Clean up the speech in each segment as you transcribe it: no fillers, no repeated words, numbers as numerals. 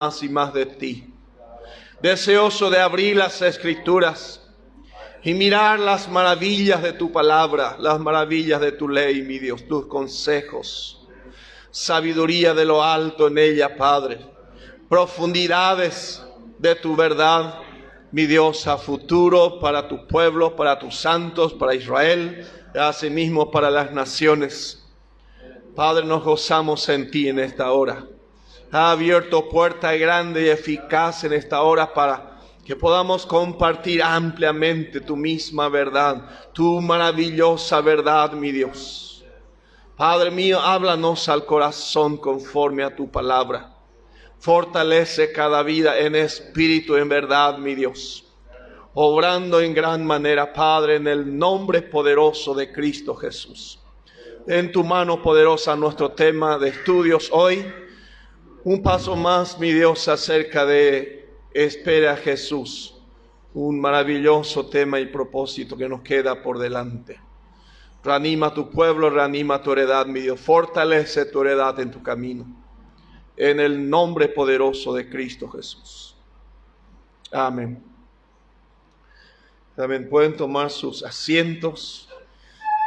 más y más de ti. Deseoso de abrir las Escrituras y mirar las maravillas de tu palabra, las maravillas de tu ley, mi Dios, tus consejos. Sabiduría de lo alto en ella, Padre. Profundidades de tu verdad, mi Dios, a futuro para tu pueblo, para tus santos, para Israel, y asimismo para las naciones. Padre, nos gozamos en ti en esta hora. Ha abierto puerta grande y eficaz en esta hora para que podamos compartir ampliamente tu misma verdad, tu maravillosa verdad, mi Dios. Padre mío, háblanos al corazón conforme a tu palabra. Fortalece cada vida en espíritu, en verdad, mi Dios. Obrando en gran manera, Padre, en el nombre poderoso de Cristo Jesús. En tu mano poderosa nuestro tema de estudios hoy. Un paso más, mi Dios, acerca de espera a Jesús. Un maravilloso tema y propósito que nos queda por delante. Reanima tu pueblo, reanima tu heredad, mi Dios. Fortalece tu heredad en tu camino. En el nombre poderoso de Cristo Jesús. Amén. También pueden tomar sus asientos.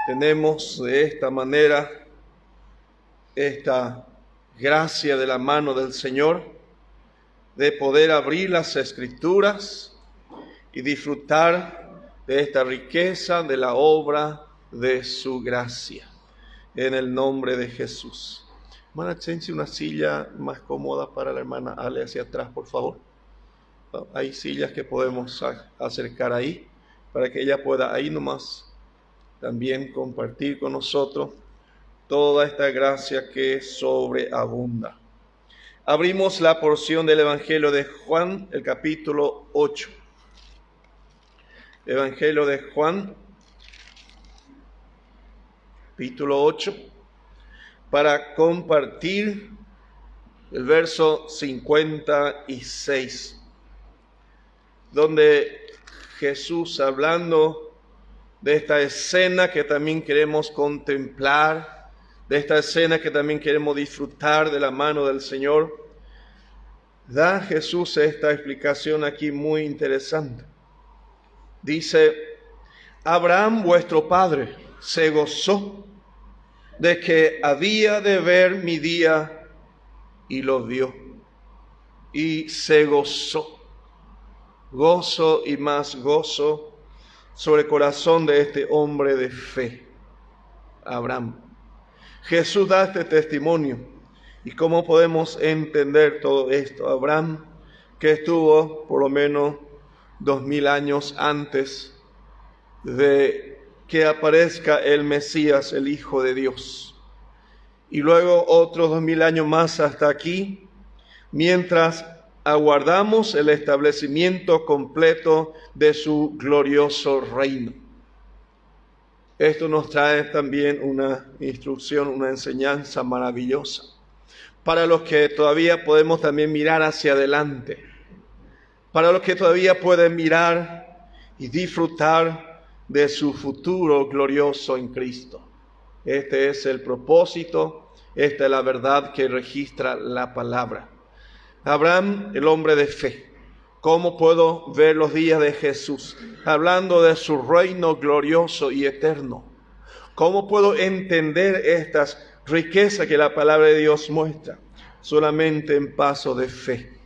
Tenemos de esta manera esta gracia de la mano del Señor de poder abrir las Escrituras y disfrutar de esta riqueza de la obra de su gracia. En el nombre de Jesús. Hermana Chensi, una silla más cómoda para la hermana Ale hacia atrás, por favor. Hay sillas que podemos acercar ahí para que ella pueda ahí nomás también compartir con nosotros toda esta gracia que sobreabunda. Abrimos la porción del Evangelio de Juan, el capítulo 8. Evangelio de Juan, capítulo 8, para compartir el verso 56, donde Jesús, hablando de esta escena que también queremos contemplar, de esta escena que también queremos disfrutar de la mano del Señor, da Jesús esta explicación aquí muy interesante. Dice: Abraham vuestro padre se gozó de que había de ver mi día y lo vio, y se gozó. Gozo y más gozo sobre el corazón de este hombre de fe, Abraham. Jesús da este testimonio. ¿Y cómo podemos entender todo esto? Abraham, que estuvo por lo menos 2000 años antes de que aparezca el Mesías, el Hijo de Dios. Y luego otros 2000 años más hasta aquí, mientras aguardamos el establecimiento completo de su glorioso reino. Esto nos trae también una instrucción, una enseñanza maravillosa, para los que todavía podemos también mirar hacia adelante, para los que todavía pueden mirar y disfrutar de su futuro glorioso en Cristo. Este es el propósito, esta es la verdad que registra la palabra. Abraham, el hombre de fe. ¿Cómo puedo ver los días de Jesús? Hablando de su reino glorioso y eterno. ¿Cómo puedo entender estas riquezas que la palabra de Dios muestra? Solamente en paso de fe.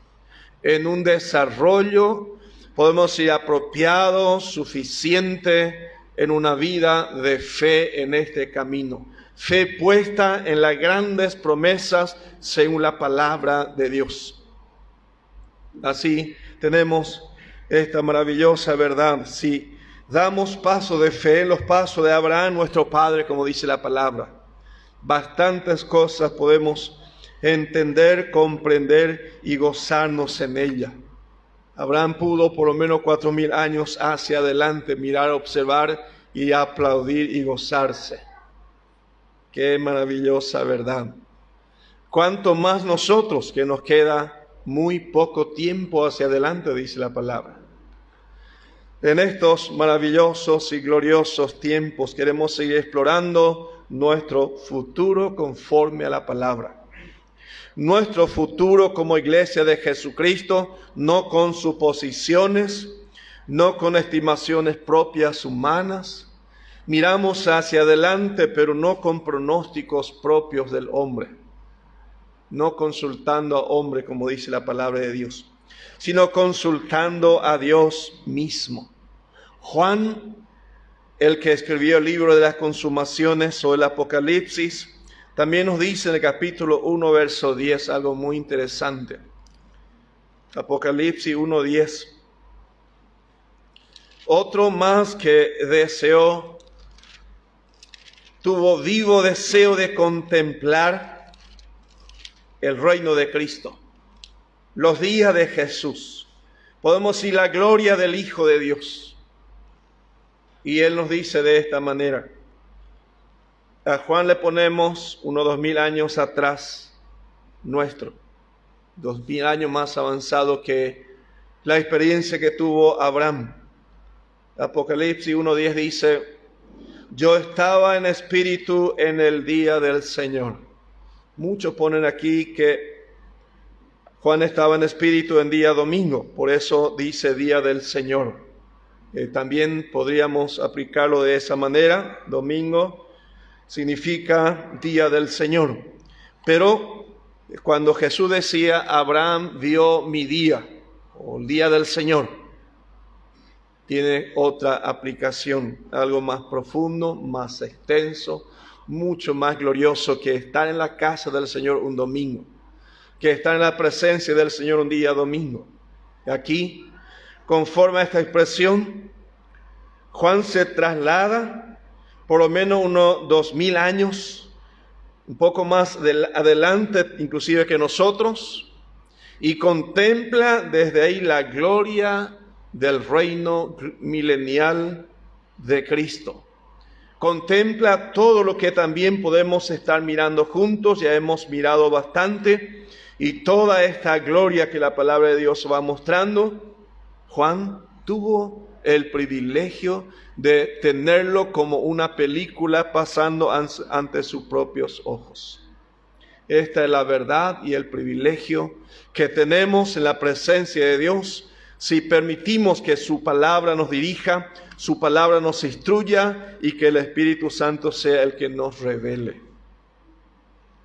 En un desarrollo, podemos decir, apropiado, suficiente, en una vida de fe en este camino. Fe puesta en las grandes promesas según la palabra de Dios. Así tenemos esta maravillosa verdad. Si damos paso de fe, los pasos de Abraham, nuestro padre, como dice la palabra, bastantes cosas podemos entender, comprender y gozarnos en ella. Abraham pudo por lo menos 4000 años hacia adelante mirar, observar y aplaudir y gozarse. Qué maravillosa verdad. Cuanto más nosotros, que nos queda muy poco tiempo hacia adelante, dice la palabra. En estos maravillosos y gloriosos tiempos queremos seguir explorando nuestro futuro conforme a la palabra. nuestro futuro como iglesia de Jesucristo, no con suposiciones, no con estimaciones propias humanas. Miramos hacia adelante, pero no con pronósticos propios del hombre, no consultando a hombre, como dice la palabra de Dios, sino consultando a Dios mismo. Juan, el que escribió el libro de las consumaciones o el Apocalipsis, también nos dice en el capítulo 1, verso 10, algo muy interesante. Apocalipsis 1:10. Otro más que tuvo vivo deseo de contemplar el reino de Cristo, los días de Jesús. Podemos decir la gloria del Hijo de Dios. Y Él nos dice de esta manera. A Juan le ponemos unos 2000 años atrás nuestro, 2000 años más avanzado que la experiencia que tuvo Abraham. Apocalipsis 1:10 dice: yo estaba en espíritu en el día del Señor. Muchos ponen aquí que Juan estaba en espíritu en día domingo, por eso dice día del Señor. También podríamos aplicarlo de esa manera. Domingo significa día del Señor. Pero cuando Jesús decía, Abraham vio mi día, o el día del Señor, tiene otra aplicación, algo más profundo, más extenso, mucho más glorioso que estar en la casa del Señor un domingo, que estar en la presencia del Señor un día domingo. Aquí, conforme a esta expresión, Juan se traslada por lo menos unos 2000 años, un poco más adelante inclusive que nosotros, y contempla desde ahí la gloria del reino milenial de Cristo. Contempla todo lo que también podemos estar mirando juntos, ya hemos mirado bastante, y toda esta gloria que la palabra de Dios va mostrando, Juan tuvo el privilegio de tenerlo como una película pasando ante sus propios ojos. Esta es la verdad y el privilegio que tenemos en la presencia de Dios, si permitimos que su palabra nos dirija, su palabra nos instruya y que el Espíritu Santo sea el que nos revele.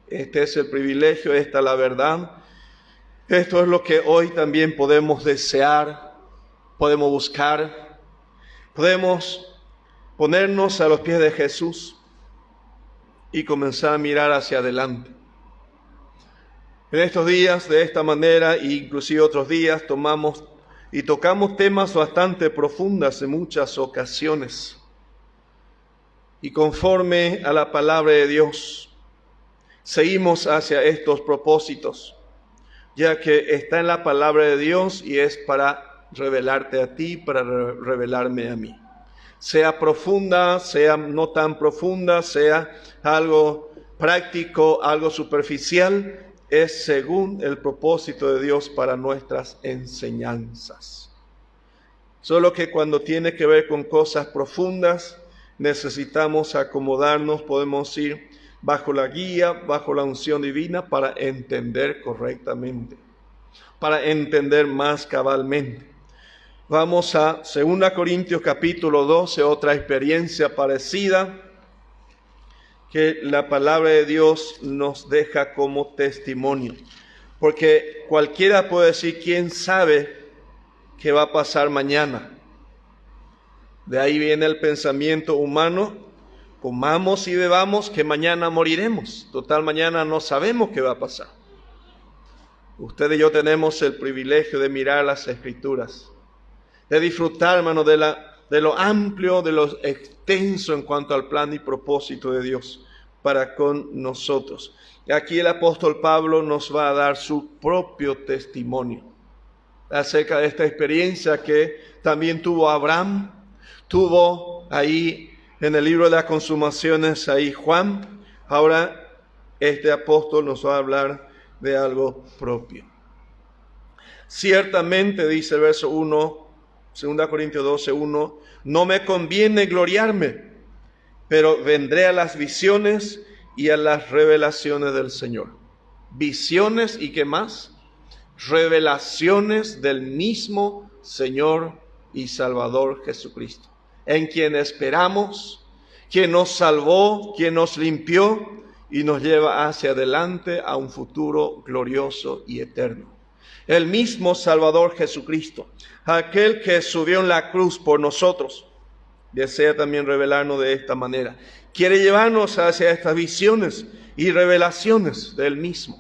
Este es el privilegio, esta es la verdad. Esto es lo que hoy también podemos desear, podemos buscar, podemos ponernos a los pies de Jesús y comenzar a mirar hacia adelante. En estos días, de esta manera, e inclusive otros días, tomamos y tocamos temas bastante profundas en muchas ocasiones. Y conforme a la palabra de Dios, seguimos hacia estos propósitos, ya que está en la palabra de Dios y es para revelarte a ti, para revelarme a mí. Sea profunda, sea no tan profunda, sea algo práctico, algo superficial, es según el propósito de Dios para nuestras enseñanzas. Solo que cuando tiene que ver con cosas profundas, necesitamos acomodarnos, podemos ir bajo la guía, bajo la unción divina para entender correctamente, para entender más cabalmente. Vamos a 2 Corintios capítulo 12, otra experiencia parecida que la palabra de Dios nos deja como testimonio. Porque cualquiera puede decir, ¿quién sabe qué va a pasar mañana? De ahí viene el pensamiento humano, comamos y bebamos que mañana moriremos. Total, mañana no sabemos qué va a pasar. Usted y yo tenemos el privilegio de mirar las Escrituras, de disfrutar, hermano, de lo amplio, de lo extenso en cuanto al plan y propósito de Dios para con nosotros. Aquí el apóstol Pablo nos va a dar su propio testimonio acerca de esta experiencia que también tuvo Abraham, tuvo ahí en el libro de las consumaciones ahí Juan. Ahora este apóstol nos va a hablar de algo propio. Ciertamente, dice el verso 1, 2 Corintios 12, 1, no me conviene gloriarme, pero vendré a las visiones y a las revelaciones del Señor. visiones y ¿qué más? Revelaciones del mismo Señor y Salvador Jesucristo, en quien esperamos, quien nos salvó, quien nos limpió y nos lleva hacia adelante a un futuro glorioso y eterno. El mismo Salvador Jesucristo, aquel que subió en la cruz por nosotros, desea también revelarnos de esta manera. Quiere llevarnos hacia estas visiones y revelaciones del mismo.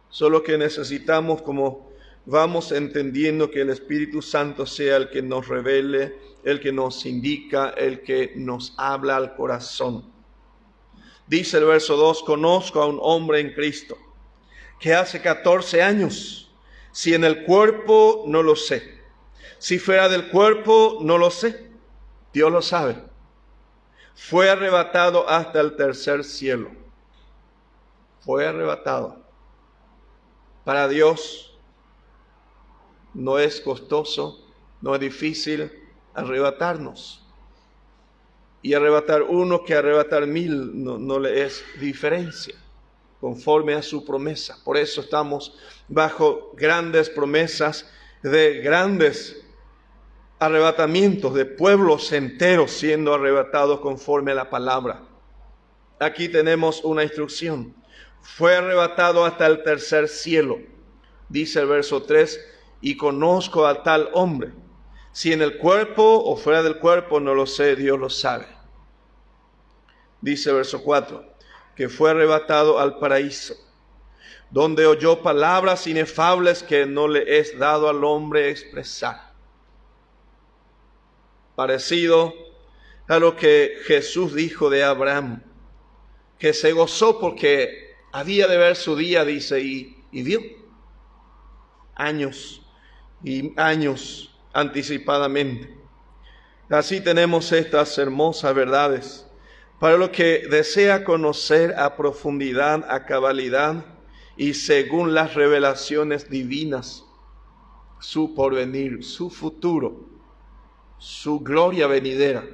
Solo que necesitamos, como vamos entendiendo, que el Espíritu Santo sea el que nos revele, el que nos indica, el que nos habla al corazón. Dice el verso 2, conozco a un hombre en Cristo que hace 14 años, si en el cuerpo no lo sé, si fuera del cuerpo no lo sé, Dios lo sabe, fue arrebatado hasta el tercer cielo. Fue arrebatado. Para Dios no es costoso, no es difícil arrebatarnos. Y arrebatar uno que arrebatar 1000 no le es diferencia, conforme a su promesa. Por eso estamos bajo grandes promesas de grandes arrebatamientos, de pueblos enteros siendo arrebatados conforme a la palabra. Aquí tenemos una instrucción. Fue arrebatado hasta el tercer cielo. Dice el verso 3, y conozco a tal hombre. Si en el cuerpo o fuera del cuerpo, no lo sé, Dios lo sabe. Dice el verso 4, que fue arrebatado al paraíso, donde oyó palabras inefables que no le es dado al hombre expresar. Parecido a lo que Jesús dijo de Abraham, que se gozó porque había de ver su día, dice, y vio años y años anticipadamente. Así tenemos estas hermosas verdades para lo que desea conocer a profundidad, a cabalidad y según las revelaciones divinas, su porvenir, su futuro, su gloria venidera,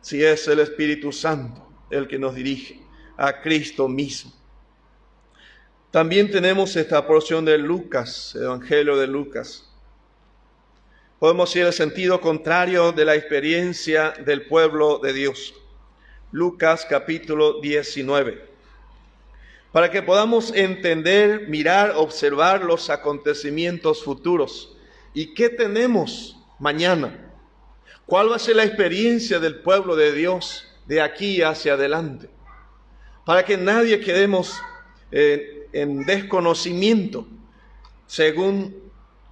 si es el Espíritu Santo el que nos dirige a Cristo mismo. También tenemos esta porción de Lucas, Evangelio de Lucas. Podemos ir al sentido contrario de la experiencia del pueblo de Dios. Lucas capítulo 19. Para que podamos entender, mirar, observar los acontecimientos futuros. ¿Y qué tenemos mañana? ¿Cuál va a ser la experiencia del pueblo de Dios de aquí hacia adelante? Para que nadie quedemos en desconocimiento según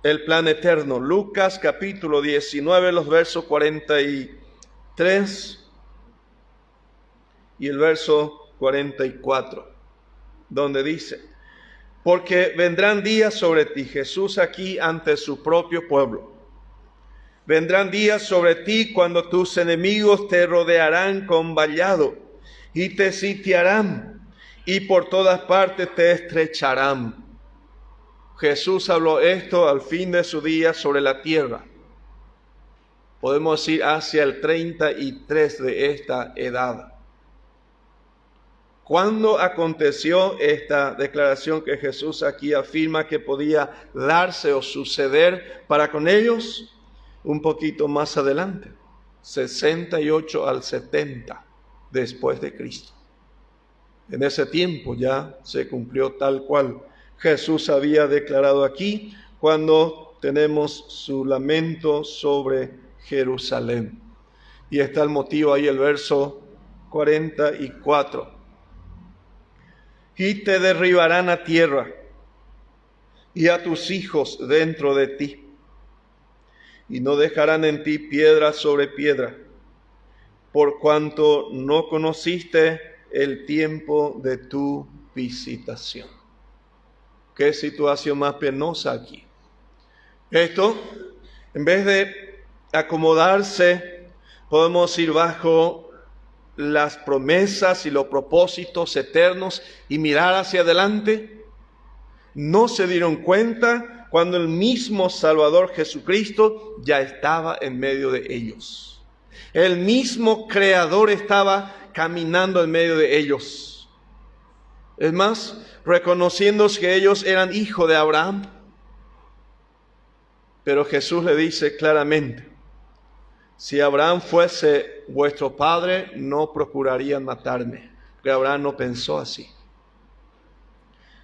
el plan eterno. Lucas capítulo 19, los versos 43 y el verso 44, donde dice, porque vendrán días sobre ti, Jesús aquí ante su propio pueblo, vendrán días sobre ti cuando tus enemigos te rodearán con vallado y te sitiarán y por todas partes te estrecharán. Jesús habló esto al fin de su día sobre la tierra. Podemos decir hacia el 33 de esta edad. ¿Cuándo aconteció esta declaración que Jesús aquí afirma que podía darse o suceder para con ellos? Un poquito más adelante, 68 al 70 después de Cristo. En ese tiempo ya se cumplió tal cual Jesús había declarado aquí cuando tenemos su lamento sobre Jerusalén. Y está el motivo ahí, el verso 44. Y te derribarán a tierra y a tus hijos dentro de ti, y no dejarán en ti piedra sobre piedra, por cuanto no conociste el tiempo de tu visitación. Qué situación más penosa aquí. Esto, en vez de acomodarse, podemos ir bajo las promesas y los propósitos eternos y mirar hacia adelante. No se dieron cuenta cuando el mismo Salvador Jesucristo ya estaba en medio de ellos. El mismo Creador estaba caminando en medio de ellos. Es más, reconociendo que ellos eran hijos de Abraham. Pero Jesús le dice claramente, si Abraham fuese vuestro padre, no procurarían matarme, porque Abraham no pensó así.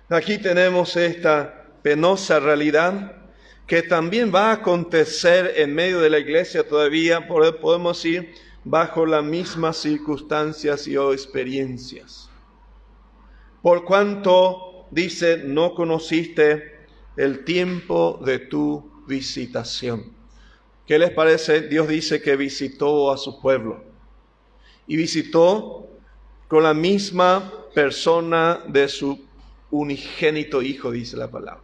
Aquí tenemos esta penosa realidad que también va a acontecer en medio de la iglesia todavía, podemos decir, bajo las mismas circunstancias y o experiencias. Por cuanto, dice, no conociste el tiempo de tu visitación. ¿Qué les parece? Dios dice que visitó a su pueblo. Y visitó con la misma persona de su unigénito hijo, dice la palabra.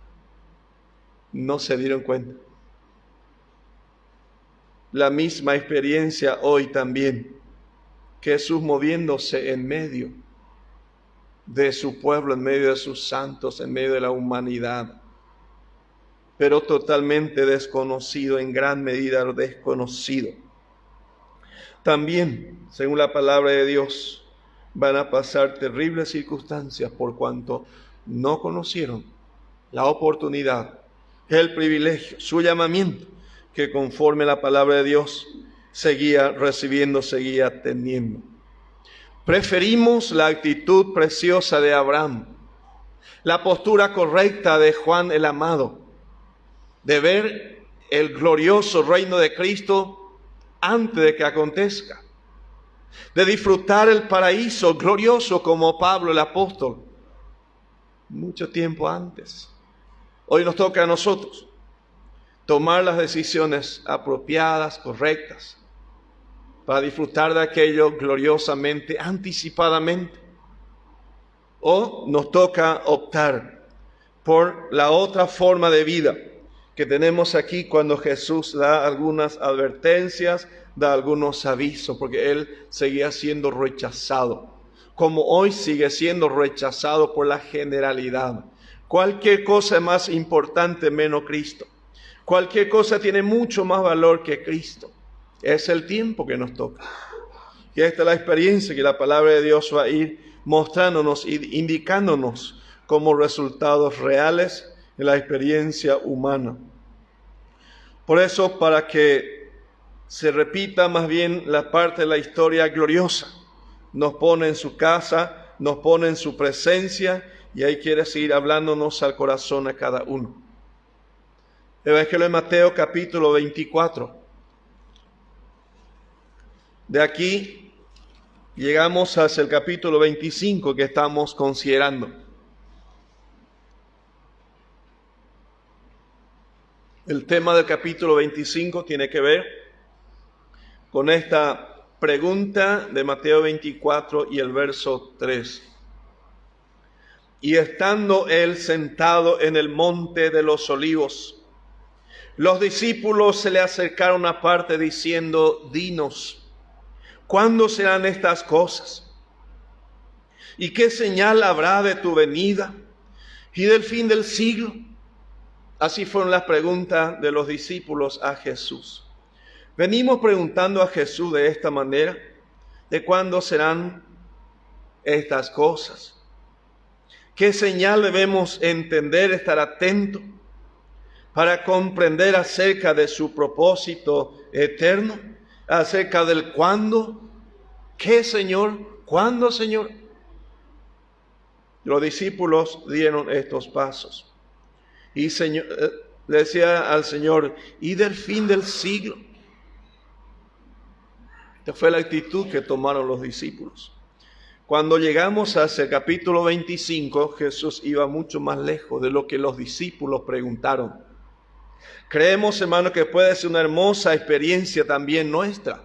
No se dieron cuenta. La misma experiencia hoy también. Jesús moviéndose en medio de su pueblo, en medio de sus santos, en medio de la humanidad. Pero totalmente desconocido, en gran medida desconocido. También, según la palabra de Dios, van a pasar terribles circunstancias por cuanto no conocieron la oportunidad, el privilegio, su llamamiento, que conforme a la palabra de Dios seguía recibiendo, seguía teniendo. Preferimos la actitud preciosa de Abraham, la postura correcta de Juan el Amado, de ver el glorioso reino de Cristo antes de que acontezca, de disfrutar el paraíso glorioso como Pablo el apóstol, mucho tiempo antes. Hoy nos toca a nosotros tomar las decisiones apropiadas, correctas, para disfrutar de aquello gloriosamente, anticipadamente. O nos toca optar por la otra forma de vida que tenemos aquí cuando Jesús da algunas advertencias, da algunos avisos, porque Él seguía siendo rechazado, como hoy sigue siendo rechazado por la generalidad. Cualquier cosa es más importante menos Cristo. Cualquier cosa tiene mucho más valor que Cristo. Es el tiempo que nos toca. Y esta es la experiencia que la palabra de Dios va a ir mostrándonos y indicándonos como resultados reales en la experiencia humana. Por eso, para que se repita más bien la parte de la historia gloriosa, nos pone en su casa, nos pone en su presencia, y ahí quiere seguir hablándonos al corazón a cada uno. Evangelio de Mateo capítulo 24. De aquí llegamos hacia el capítulo 25 que estamos considerando. El tema del capítulo 25 tiene que ver con esta pregunta de Mateo 24 y el verso 3. Y estando él sentado en el monte de los olivos, los discípulos se le acercaron aparte diciendo, dinos, ¿cuándo serán estas cosas? ¿Y qué señal habrá de tu venida y del fin del siglo? Así fueron las preguntas de los discípulos a Jesús. Venimos preguntando a Jesús de esta manera, ¿de cuándo serán estas cosas? ¿Qué señal debemos entender, estar atentos para comprender acerca de su propósito eterno? Acerca del cuándo. ¿Qué, Señor? ¿Cuándo, Señor? Los discípulos dieron estos pasos. Y le decía al Señor, ¿y del fin del siglo? Esta fue la actitud que tomaron los discípulos. Cuando llegamos a ese capítulo 25, Jesús iba mucho más lejos de lo que los discípulos preguntaron. Creemos, hermano, que puede ser una hermosa experiencia también nuestra.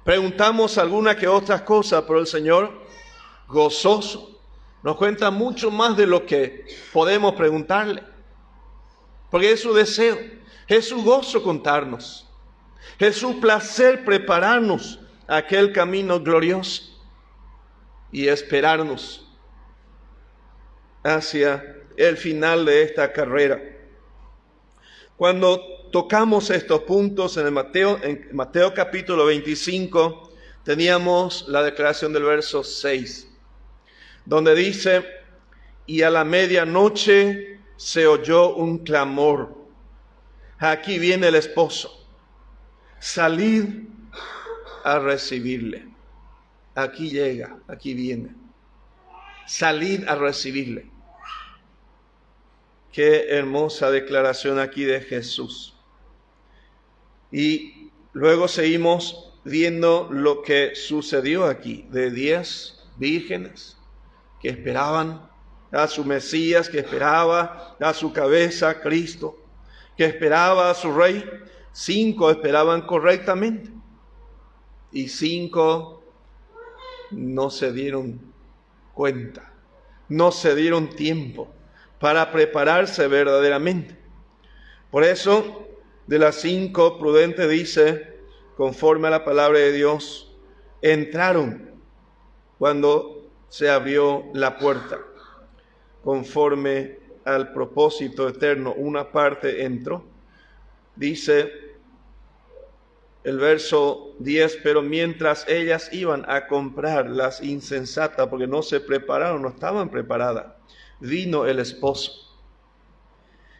Preguntamos alguna que otras cosas, pero el Señor, gozoso, nos cuenta mucho más de lo que podemos preguntarle. Porque es su deseo, es su gozo contarnos, es su placer prepararnos a aquel camino glorioso y esperarnos hacia el final de esta carrera. Cuando tocamos estos puntos en Mateo capítulo 25, teníamos la declaración del verso 6, donde dice, y a la medianoche se oyó un clamor. Aquí viene el esposo. Salid a recibirle. Aquí llega, aquí viene. Salid a recibirle. Qué hermosa declaración aquí de Jesús. Y luego seguimos viendo lo que sucedió aquí, de 10 vírgenes que esperaban a su Mesías, que esperaba a su cabeza, Cristo, que esperaba a su Rey. 5 esperaban correctamente y 5 no se dieron cuenta, no se dieron tiempo para prepararse verdaderamente. Por eso, de las 5 prudentes dice, conforme a la palabra de Dios, entraron cuando se abrió la puerta, conforme al propósito eterno. Una parte entró. Dice el verso 10, pero mientras ellas iban a comprar, las insensatas, porque no se prepararon, no estaban preparadas, vino el esposo.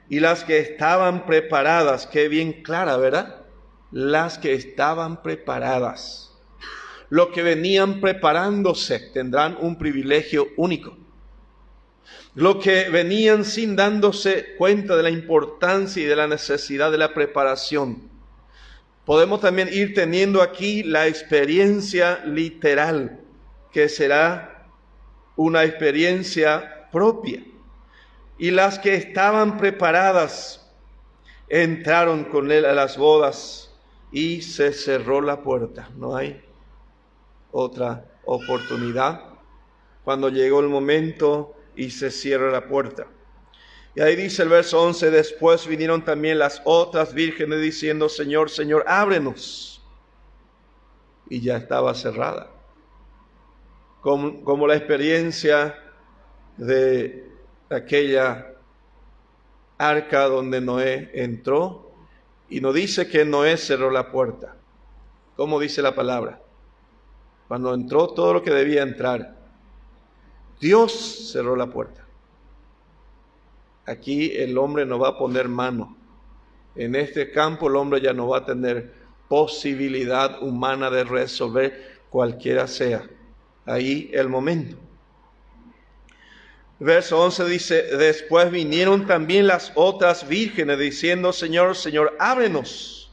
Y las que estaban preparadas, qué bien clara, ¿verdad? Las que estaban preparadas, los que venían preparándose, tendrán un privilegio único. Los que venían sin dándose cuenta de la importancia y de la necesidad de la preparación. Podemos también ir teniendo aquí la experiencia literal, que será una experiencia propia. Y las que estaban preparadas entraron con él a las bodas y se cerró la puerta. No hay otra oportunidad cuando llegó el momento y se cierra la puerta. Y ahí dice el verso 11, después vinieron también las otras vírgenes diciendo, Señor, Señor, ábrenos. Y ya estaba cerrada. Como la experiencia de aquella arca donde Noé entró y nos dice que Noé cerró la puerta. ¿Cómo dice la palabra? Cuando entró todo lo que debía entrar, Dios cerró la puerta. Aquí el hombre no va a poner mano. En este campo el hombre ya no va a tener posibilidad humana de resolver cualquiera sea ahí el momento. Verso 11 dice, después vinieron también las otras vírgenes diciendo, Señor, Señor, ábrenos.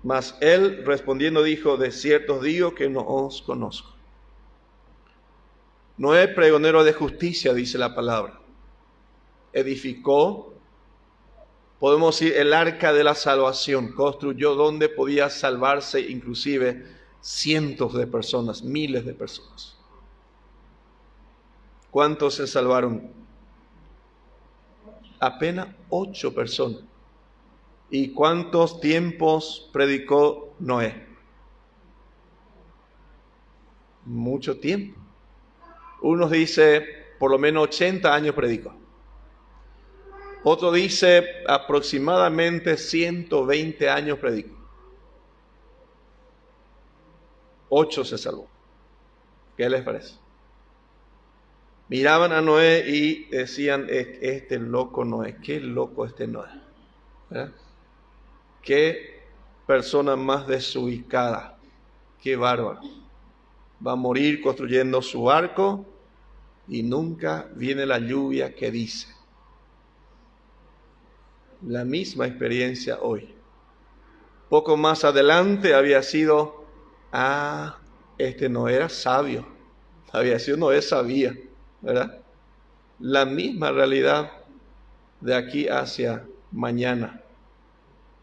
Mas él respondiendo dijo, de cierto os digo que no os conozco. Noé, pregonero de justicia, dice la palabra, edificó, podemos decir, el arca de la salvación, construyó donde podía salvarse inclusive cientos de personas, miles de personas. ¿Cuántos se salvaron? Apenas 8 personas. ¿Y cuántos tiempos predicó Noé? Mucho tiempo. Unos dice por lo menos 80 años predicó. Otro dice aproximadamente 120 años predicó. 8 se salvó. ¿Qué les parece? Miraban a Noé y decían, este loco Noé, qué loco este Noé. ¿Verdad? Qué persona más desubicada, qué bárbaro. Va a morir construyendo su barco y nunca viene la lluvia que dice. La misma experiencia hoy. Poco más adelante había sido, este no era sabio, había sido Noé sabía, ¿verdad? La misma realidad de aquí hacia mañana.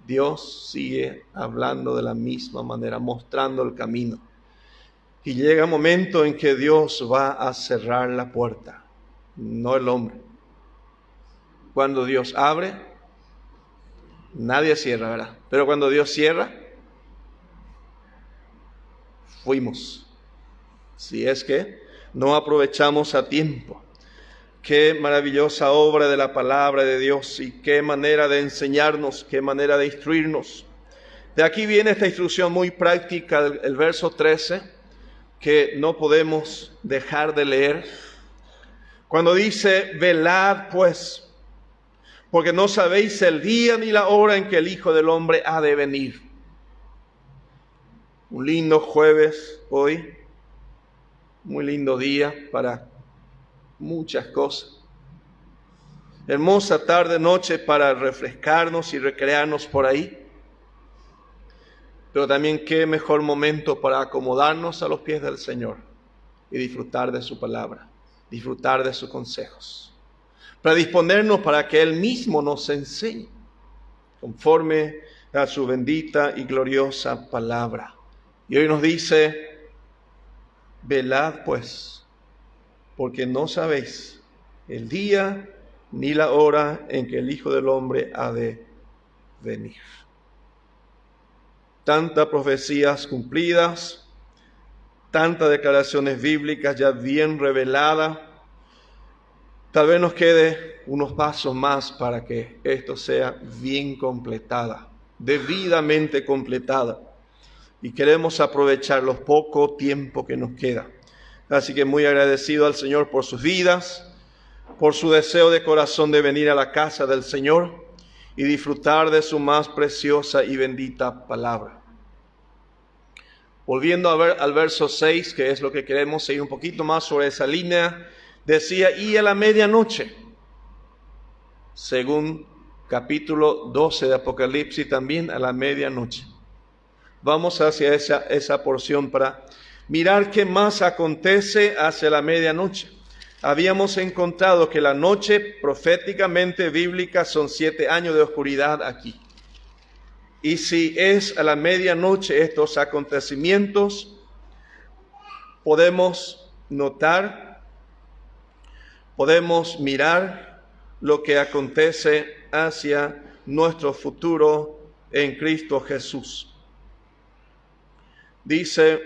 Dios sigue hablando de la misma manera, mostrando el camino. Y llega un momento en que Dios va a cerrar la puerta, no el hombre. Cuando Dios abre, nadie cierra, ¿verdad? Pero cuando Dios cierra, fuimos. Si es que no aprovechamos a tiempo. Qué maravillosa obra de la palabra de Dios y qué manera de enseñarnos, qué manera de instruirnos. De aquí viene esta instrucción muy práctica, el verso 13, que no podemos dejar de leer, Cuando dice, velad pues, porque no sabéis el día ni la hora en que el Hijo del Hombre ha de venir. Un lindo jueves hoy, muy lindo día para muchas cosas. Hermosa tarde, noche para refrescarnos y recrearnos por ahí. Pero también qué mejor momento para acomodarnos a los pies del Señor y disfrutar de su palabra, disfrutar de sus consejos, para disponernos para que Él mismo nos enseñe conforme a su bendita y gloriosa palabra. Y hoy nos dice, velad pues, porque no sabéis el día ni la hora en que el Hijo del Hombre ha de venir. Tantas profecías cumplidas, tantas declaraciones bíblicas ya bien reveladas. Tal vez nos quede unos pasos más para que esto sea bien completada, debidamente completada. Y queremos aprovechar los poco tiempo que nos queda. Así que muy agradecido al Señor por sus vidas, por su deseo de corazón de venir a la casa del Señor y disfrutar de su más preciosa y bendita palabra. Volviendo al verso 6, que es lo que queremos seguir un poquito más sobre esa línea, decía, y a la medianoche, según capítulo 12 de Apocalipsis, también a la medianoche. Vamos hacia esa porción para mirar qué más acontece hacia la medianoche. Habíamos encontrado que la noche proféticamente bíblica son 7 años de oscuridad aquí. Y si es a la medianoche estos acontecimientos, podemos notar, podemos mirar lo que acontece hacia nuestro futuro en Cristo Jesús. Dice,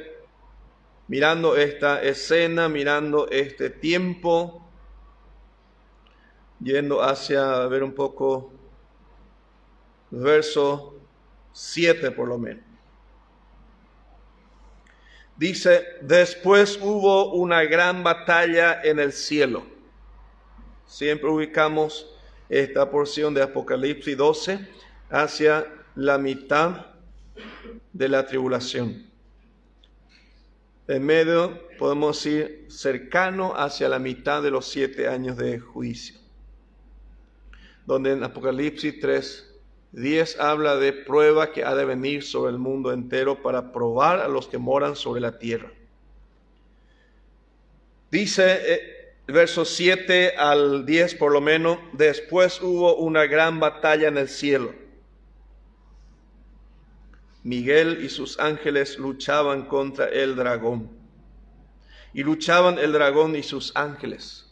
mirando esta escena, mirando este tiempo, yendo hacia, a ver un poco, verso 7 por lo menos. Dice, después hubo una gran batalla en el cielo. Siempre ubicamos esta porción de Apocalipsis 12 hacia la mitad de la tribulación. En medio, podemos ir cercano hacia la mitad de los 7 años de juicio. Donde en Apocalipsis 3:10 habla de prueba que ha de venir sobre el mundo entero para probar a los que moran sobre la tierra. Dice, versos 7 al 10 por lo menos, después hubo una gran batalla en el cielo. Miguel y sus ángeles luchaban contra el dragón. Y luchaban el dragón y sus ángeles.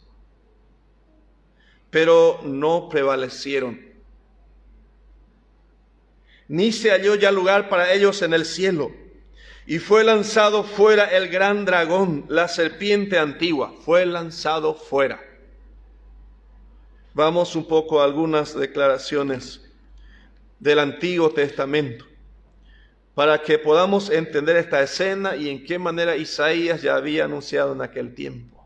Pero no prevalecieron. Ni se halló ya lugar para ellos en el cielo. Y fue lanzado fuera el gran dragón, la serpiente antigua. Fue lanzado fuera. Vamos un poco a algunas declaraciones del Antiguo Testamento, para que podamos entender esta escena y en qué manera Isaías ya había anunciado en aquel tiempo.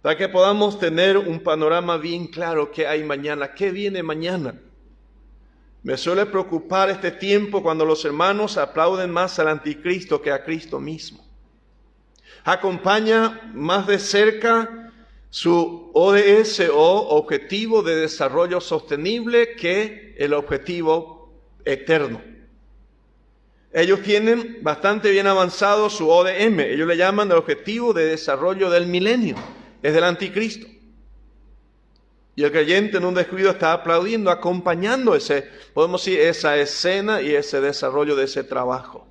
Para que podamos tener un panorama bien claro qué hay mañana, qué viene mañana. Me suele preocupar este tiempo cuando los hermanos aplauden más al anticristo que a Cristo mismo. Acompaña más de cerca su ODS o Objetivo de Desarrollo Sostenible que el objetivo eterno. Ellos tienen bastante bien avanzado su ODM. Ellos le llaman el Objetivo de Desarrollo del Milenio. Es del anticristo. Y el creyente en un descuido está aplaudiendo, acompañando podemos decir, esa escena y ese desarrollo de ese trabajo.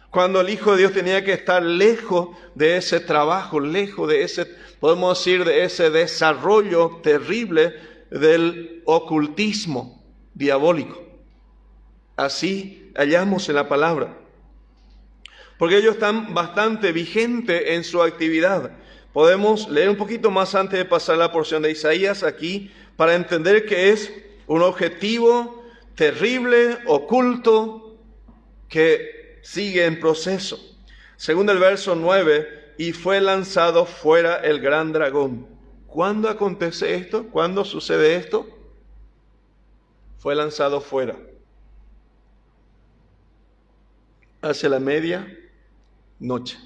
Cuando el Hijo de Dios tenía que estar lejos de ese trabajo, lejos de podemos decir, de ese desarrollo terrible del ocultismo diabólico. Así hallamos en la palabra. Porque ellos están bastante vigentes en su actividad. Podemos leer un poquito más antes de pasar la porción de Isaías aquí para entender que es un objetivo terrible, oculto, que sigue en proceso. Según el verso 9, y fue lanzado fuera el gran dragón, ¿Cuándo acontece esto? ¿Cuándo sucede esto? Fue lanzado fuera. Hacia la medianoche.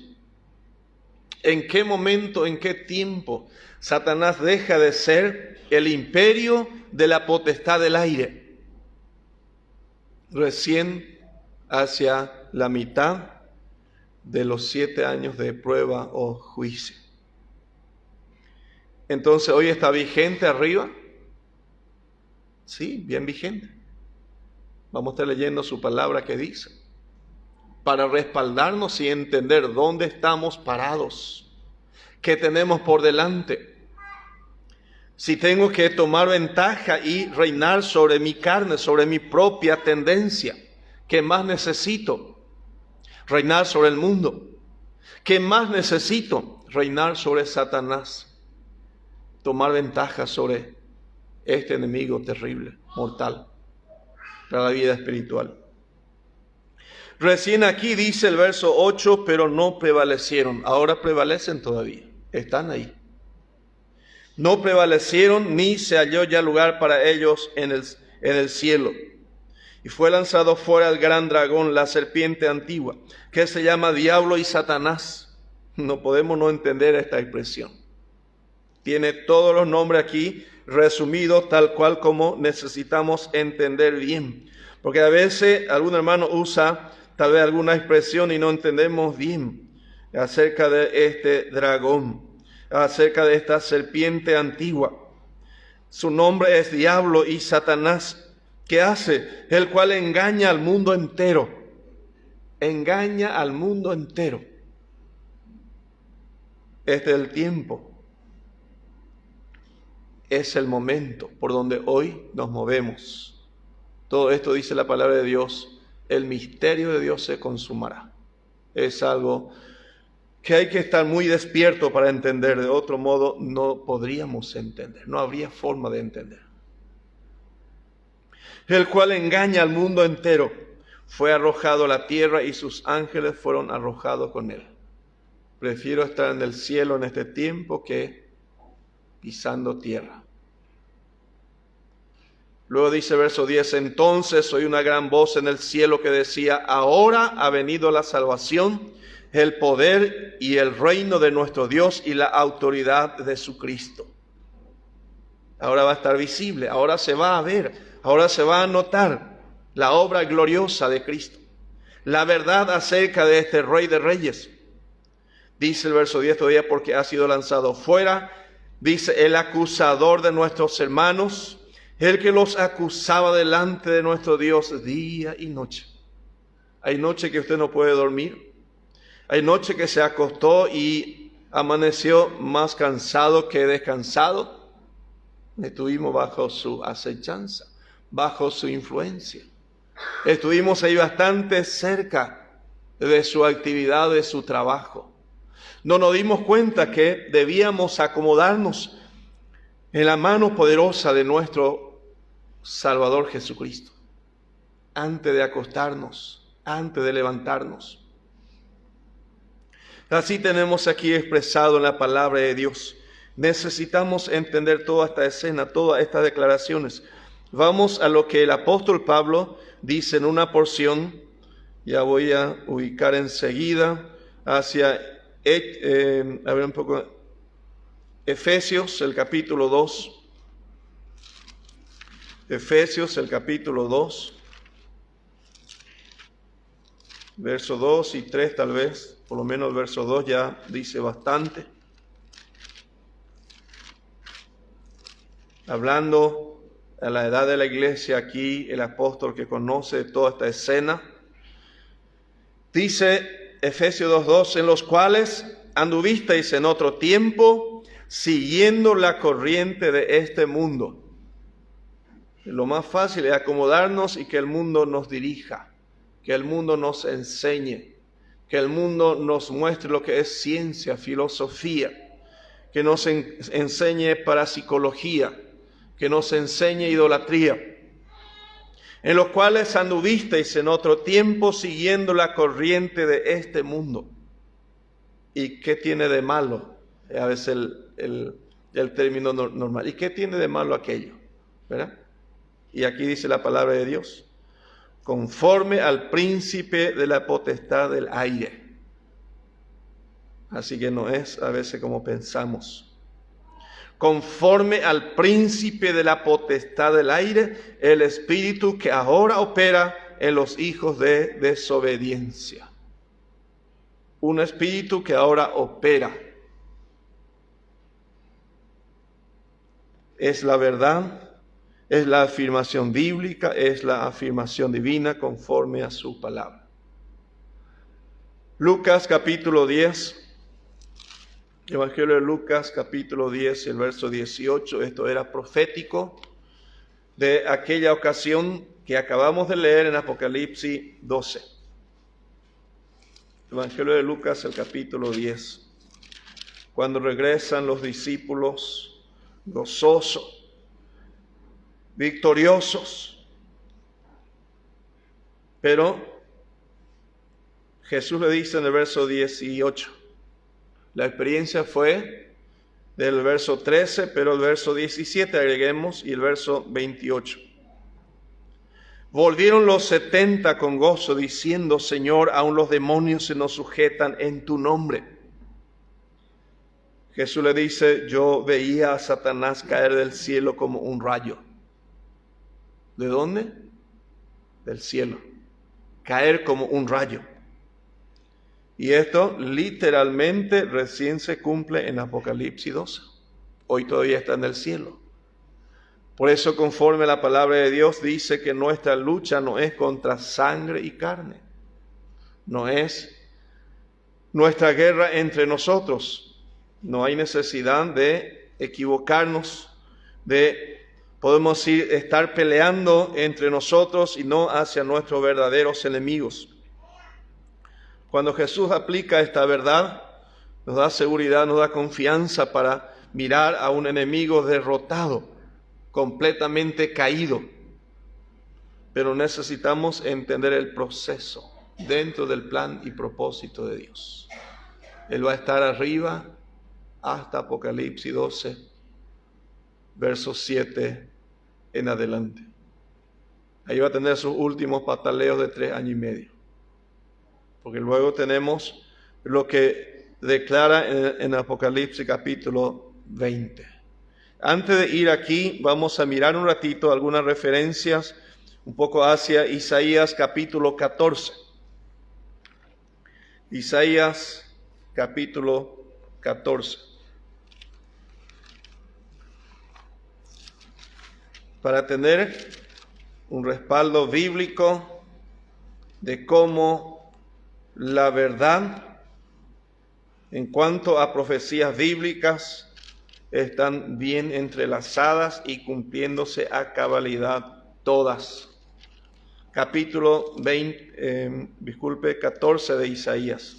¿En qué momento, en qué tiempo Satanás deja de ser el imperio de la potestad del aire? Recién hacia la mitad de los 7 años de prueba o juicio. Entonces, ¿hoy está vigente arriba? Sí, bien vigente. Vamos a estar leyendo su palabra que dice, para respaldarnos y entender dónde estamos parados, qué tenemos por delante. Si tengo que tomar ventaja y reinar sobre mi carne, sobre mi propia tendencia, ¿qué más necesito? Reinar sobre el mundo. ¿Qué más necesito? Reinar sobre Satanás. Tomar ventaja sobre este enemigo terrible, mortal, para la vida espiritual. Recién aquí dice el verso 8, pero no prevalecieron. Ahora prevalecen todavía, están ahí. No prevalecieron, ni se halló ya lugar para ellos en el cielo. Y fue lanzado fuera el gran dragón, la serpiente antigua, que se llama Diablo y Satanás. No podemos no entender esta expresión. Tiene todos los nombres aquí resumidos tal cual como necesitamos entender bien. Porque a veces algún hermano usa tal vez alguna expresión y no entendemos bien acerca de este dragón, acerca de esta serpiente antigua. Su nombre es Diablo y Satanás. ¿Qué hace? El cual engaña al mundo entero. Engaña al mundo entero. Este es el tiempo. Es el momento por donde hoy nos movemos. Todo esto dice la palabra de Dios. El misterio de Dios se consumará. Es algo que hay que estar muy despierto para entender. De otro modo no podríamos entender. No habría forma de entender. El cual engaña al mundo entero. Fue arrojado a la tierra y sus ángeles fueron arrojados con él. Prefiero estar en el cielo en este tiempo que pisando tierra. Luego dice verso 10, entonces oí una gran voz en el cielo que decía, ahora ha venido la salvación, el poder y el reino de nuestro Dios y la autoridad de su Cristo. Ahora va a estar visible, ahora se va a ver, ahora se va a notar la obra gloriosa de Cristo. La verdad acerca de este Rey de Reyes. Dice el verso 10 todavía, porque ha sido lanzado fuera, dice el acusador de nuestros hermanos, el que los acusaba delante de nuestro Dios día y noche. Hay noche que usted no puede dormir. Hay noche que se acostó y amaneció más cansado que descansado. Estuvimos bajo su acechanza, bajo su influencia. Estuvimos ahí bastante cerca de su actividad, de su trabajo. No nos dimos cuenta que debíamos acomodarnos en la mano poderosa de nuestro Salvador Jesucristo, antes de acostarnos, antes de levantarnos. Así tenemos aquí expresado en la palabra de Dios. Necesitamos entender toda esta escena, todas estas declaraciones. Vamos a lo que el apóstol Pablo dice en una porción, ya voy a ubicar enseguida, hacia, a ver un poco, Efesios, el capítulo 2. Efesios, el capítulo 2, verso 2 y 3 tal vez, por lo menos el verso 2 ya dice bastante. Hablando a la edad de la iglesia aquí, el apóstol que conoce toda esta escena, dice Efesios 2:2, en los cuales anduvisteis en otro tiempo, siguiendo la corriente de este mundo. Lo más fácil es acomodarnos y que el mundo nos dirija, que el mundo nos enseñe, que el mundo nos muestre lo que es ciencia, filosofía, que nos enseñe parapsicología, que nos enseñe idolatría, en los cuales anduvisteis en otro tiempo siguiendo la corriente de este mundo. ¿Y qué tiene de malo? A veces el término normal. ¿Y qué tiene de malo aquello? ¿Verdad? Y aquí dice la palabra de Dios, conforme al príncipe de la potestad del aire. Así que no es a veces como pensamos. Conforme al príncipe de la potestad del aire, el espíritu que ahora opera en los hijos de desobediencia. Un espíritu que ahora opera. Es la verdad, es la afirmación bíblica, es la afirmación divina conforme a su palabra. Lucas capítulo 10. Evangelio de Lucas capítulo 10, el verso 18, esto era profético de aquella ocasión que acabamos de leer en Apocalipsis 12. Evangelio de Lucas, el capítulo 10, cuando regresan los discípulos gozosos, victoriosos, pero Jesús le dice en el verso 18, la experiencia fue del verso 13, pero el verso 17 agreguemos y el verso 28. Volvieron los 70 con gozo diciendo, Señor, aun los demonios se nos sujetan en tu nombre. Jesús le dice, yo veía a Satanás caer del cielo como un rayo. ¿De dónde? Del cielo. Caer como un rayo. Y esto literalmente recién se cumple en Apocalipsis 12. Hoy todavía está en el cielo. Por eso, conforme a la palabra de Dios, dice que nuestra lucha no es contra sangre y carne. No es nuestra guerra entre nosotros. No hay necesidad de equivocarnos, podemos estar peleando entre nosotros y no hacia nuestros verdaderos enemigos. Cuando Jesús aplica esta verdad, nos da seguridad, nos da confianza para mirar a un enemigo derrotado, completamente caído. Pero necesitamos entender el proceso dentro del plan y propósito de Dios. Él va a estar arriba hasta Apocalipsis 12, versos 7 en adelante. Ahí va a tener sus últimos pataleos de 3 años y medio. Porque luego tenemos lo que declara en Apocalipsis capítulo 20. Antes de ir aquí, vamos a mirar un ratito algunas referencias un poco hacia Isaías capítulo 14. Isaías capítulo 14. Para tener un respaldo bíblico de cómo la verdad en cuanto a profecías bíblicas están bien entrelazadas y cumpliéndose a cabalidad todas. Capítulo 14 de Isaías.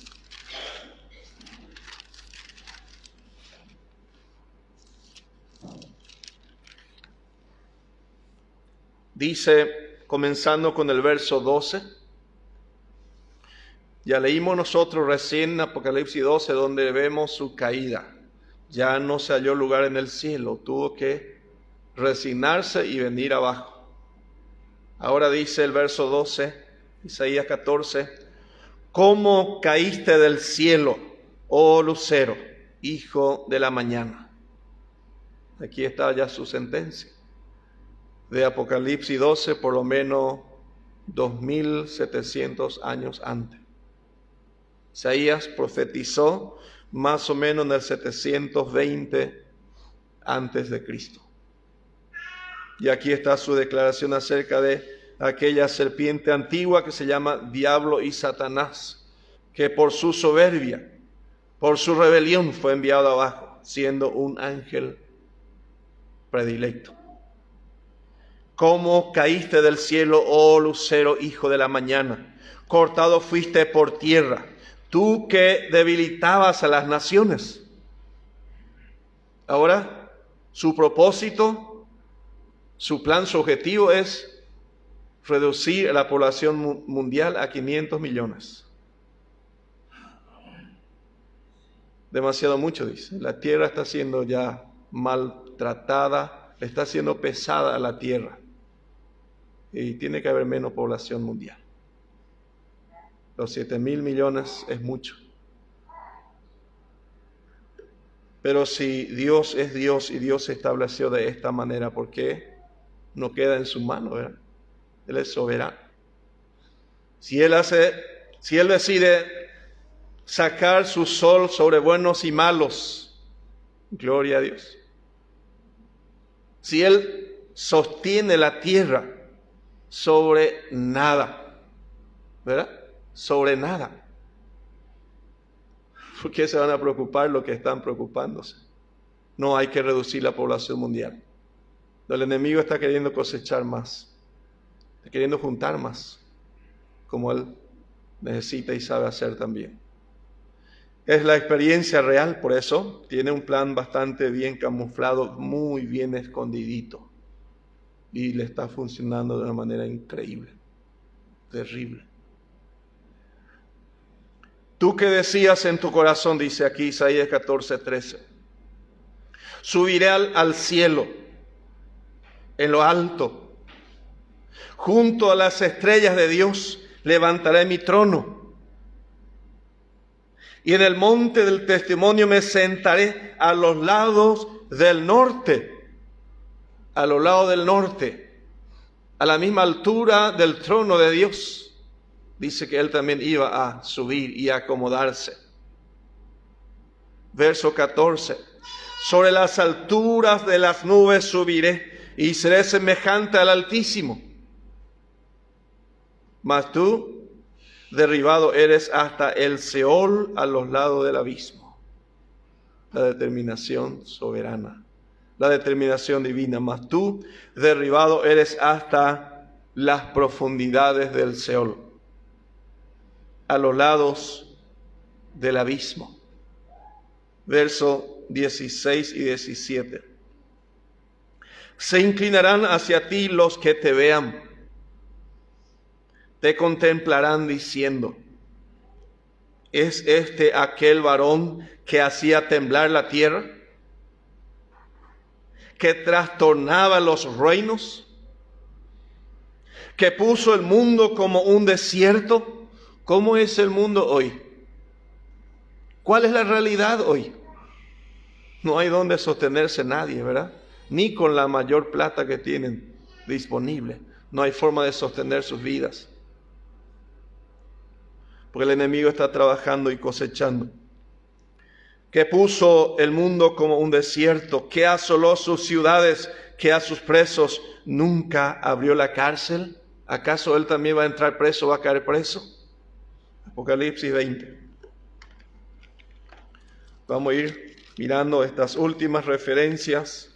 Dice, comenzando con el verso 12, ya leímos nosotros recién Apocalipsis 12, donde vemos su caída. Ya no se halló lugar en el cielo, tuvo que resignarse y venir abajo. Ahora dice el verso 12, Isaías 14, ¿cómo caíste del cielo, oh lucero, hijo de la mañana? Aquí está ya su sentencia. De Apocalipsis 12, por lo menos 2700 años antes. Isaías profetizó más o menos en el 720 antes de Cristo. Y aquí está su declaración acerca de aquella serpiente antigua que se llama Diablo y Satanás, que por su soberbia, por su rebelión fue enviado abajo, siendo un ángel predilecto. ¿Cómo caíste del cielo, oh lucero, hijo de la mañana? Cortado fuiste por tierra, tú que debilitabas a las naciones. Ahora, su propósito, su plan, su objetivo es reducir la población mundial a 500 millones. Demasiado mucho, dice. La tierra está siendo ya maltratada, le está siendo pesada a la tierra. Y tiene que haber menos población mundial. Los 7.000 millones es mucho. Pero si Dios es Dios y Dios se estableció de esta manera, ¿por qué no queda en su mano, verdad? Él es soberano. Si Él decide sacar su sol sobre buenos y malos, gloria a Dios. Si Él sostiene la tierra sobre nada, ¿verdad? Sobre nada. ¿Por qué se van a preocupar lo que están preocupándose? No hay que reducir la población mundial. El enemigo está queriendo cosechar más, está queriendo juntar más, como él necesita y sabe hacer también. Es la experiencia real, por eso tiene un plan bastante bien camuflado, muy bien escondidito. Y le está funcionando de una manera increíble, terrible. Tú que decías en tu corazón, dice aquí Isaías 14:13, subiré al cielo, en lo alto, junto a las estrellas de Dios, levantaré mi trono. Y en el monte del testimonio me sentaré a los lados del norte, a los lados del norte, a la misma altura del trono de Dios. Dice que Él también iba a subir y a acomodarse. Verso 14. Sobre las alturas de las nubes subiré y seré semejante al Altísimo. Mas tú, derribado eres hasta el Seol, a los lados del abismo. La determinación soberana, la determinación divina. Mas tú, derribado eres hasta las profundidades del Seol, a los lados del abismo. Verso 16 y 17. Se inclinarán hacia ti los que te vean, te contemplarán diciendo, ¿es este aquel varón que hacía temblar la tierra? ¿Que trastornaba los reinos? ¿Que puso el mundo como un desierto? ¿Cómo es el mundo hoy? ¿Cuál es la realidad hoy? No hay donde sostenerse nadie, ¿verdad? Ni con la mayor plata que tienen disponible. No hay forma de sostener sus vidas. Porque el enemigo está trabajando y cosechando. Que puso el mundo como un desierto, que asoló sus ciudades, que a sus presos nunca abrió la cárcel. ¿Acaso él también va a entrar preso, va a caer preso? Apocalipsis 20. Vamos a ir mirando estas últimas referencias.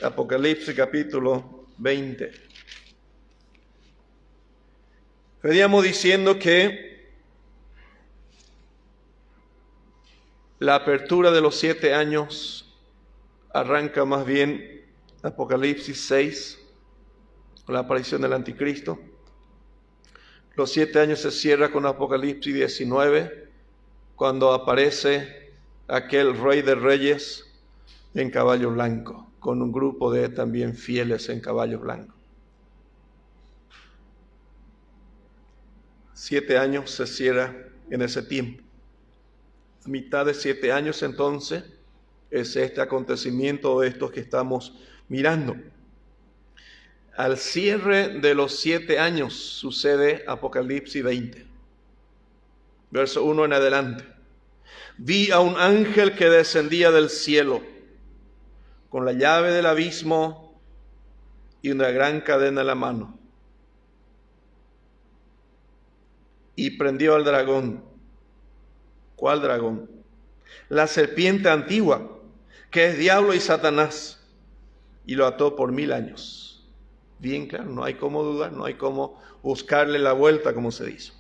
Apocalipsis capítulo 20. Veníamos diciendo que la apertura de los 7 años arranca más bien Apocalipsis 6, con la aparición del anticristo. Los 7 años se cierra con Apocalipsis 19, cuando aparece aquel Rey de Reyes en caballo blanco, con un grupo de también fieles en caballo blanco. 7 años se cierra en ese tiempo. A mitad de 7 años entonces es este acontecimiento de estos que estamos mirando. Al cierre de los 7 años sucede Apocalipsis 20, verso 1 en adelante. Vi a un ángel que descendía del cielo con la llave del abismo y una gran cadena en la mano. Y prendió al dragón. ¿Cuál dragón? La serpiente antigua, que es diablo y Satanás, y lo ató por 1000 años. Bien claro, no hay cómo dudar, no hay cómo buscarle la vuelta, como se dice.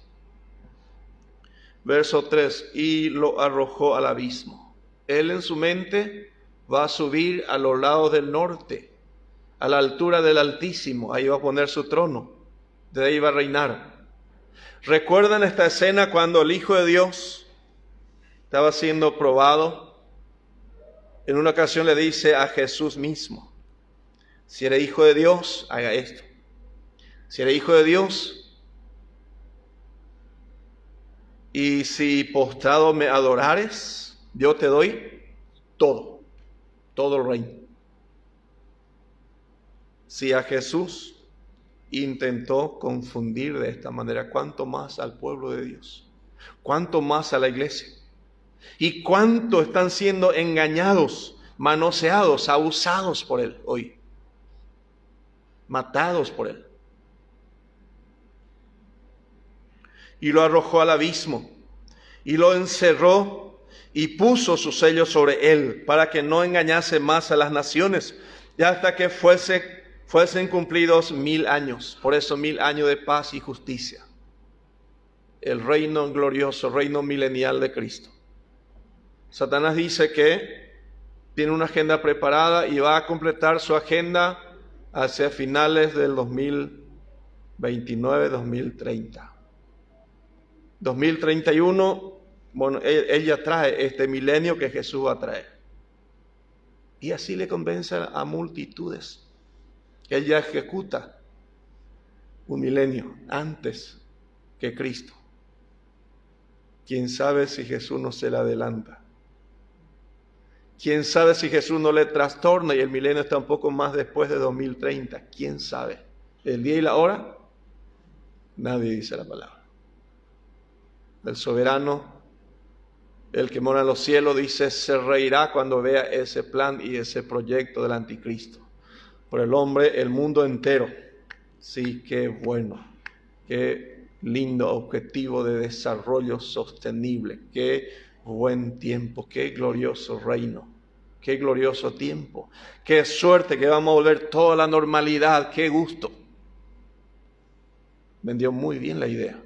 Verso 3, y lo arrojó al abismo. Él en su mente va a subir a los lados del norte, a la altura del Altísimo, ahí va a poner su trono, de ahí va a reinar. ¿Recuerdan esta escena cuando el Hijo de Dios estaba siendo probado En una ocasión le dice a Jesús mismo: si eres hijo de Dios, haga esto. Si eres hijo de Dios, y si postrado me adorares, yo te doy todo el reino. Si a Jesús intentó confundir de esta manera, ¿cuánto más al pueblo de Dios? ¿Cuánto más a la iglesia? ¿Y cuánto están siendo engañados, manoseados, abusados por él hoy? Matados por él. Y lo arrojó al abismo, y lo encerró, y puso su sello sobre él, para que no engañase más a las naciones, y hasta que fuesen cumplidos 1000 años. Por eso 1000 años de paz y justicia. El reino glorioso, reino milenial de Cristo. Satanás dice que tiene una agenda preparada y va a completar su agenda hacia finales del 2029, 2030. 2031, bueno, él ya trae este milenio que Jesús va a traer. Y así le convence a multitudes. Él ya ejecuta un milenio antes que Cristo. ¿Quién sabe si Jesús no se le adelanta? ¿Quién sabe si Jesús no le trastorna y el milenio está un poco más después de 2030? ¿Quién sabe? ¿El día y la hora? Nadie dice la palabra. El soberano, el que mora en los cielos, dice, se reirá cuando vea ese plan y ese proyecto del anticristo. Por el hombre, el mundo entero. Sí, qué bueno, qué lindo objetivo de desarrollo sostenible, qué buen tiempo, qué glorioso reino, qué glorioso tiempo, qué suerte que vamos a volver toda la normalidad, qué gusto. Vendió muy bien la idea.